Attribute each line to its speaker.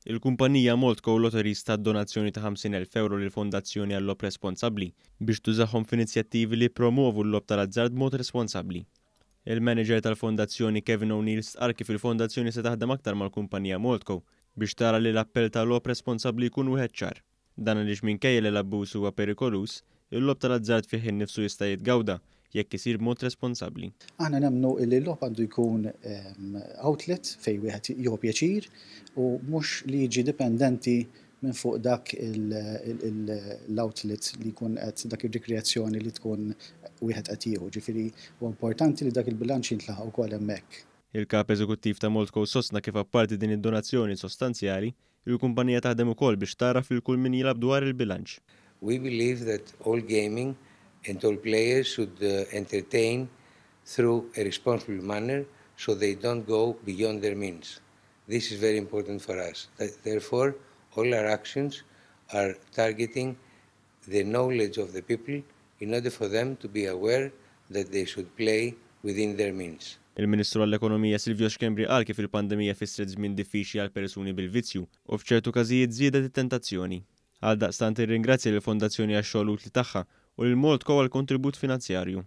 Speaker 1: Il-kumpanija Moltco Lotteries ta' donazzjoni ta' 50,000 euro lil fondazzjoni għall-lob responsabbli biex tużaħħom f'inizjattivi li promovu l-lob tal-azzard b'mod responsabbli. Il-manager tal-fondazzjoni Kevin O'Neill stqar kif il-fondazzjoni se taħdem aktar mal-kumpanija Moltco biex tara li l-appell tal-lob responsabbli jkun wieħed ċar. Dan għaliex minkejja li l-abbuż huwa perikolus, il-lob tal-azzard fih innifsu jista' jitgawda jekk isir b'mod responsabbli.
Speaker 2: Aħna nemmnu li l-lob għandu jkun outlet fejn wieħed jieħu pjaċir u mhux li jiġi dipendenti minn fuq dak l-outlet li jkun qed dak ir-rikreazzjoni li tkun wieħed qed jieħu. Ġifieri huwa importanti li dak il-bilanċ jintlaħaq ukoll hemmhekk.
Speaker 1: Il-kap eżekuttiv ta' Moltco sostna kif apparti din id-donazzjoni sostanzjali, il-kumpanija taħdem ukoll biex tara fil-kull min jilab dwar il-bilanċ.
Speaker 3: We believe that all gaming and all players should entertain through a responsible manner so they don't go beyond their means. This is very important for us. Therefore, all our actions are targeting the knowledge of the people in order for them to be aware that they should play within their means.
Speaker 1: Il-Ministru għall-Ekonomija Silvio Xkembri qal kif il-pandemija fissret żmien diffiċli għal persuni bil-vizzju u f'ċertu każijiet żiedet it-tentazzjoni. Għaldaqstant irringrazzja lill-Fondazzjoni għax-xogħol utli tagħha u lil Moltco għall-kontribut finanzjarju.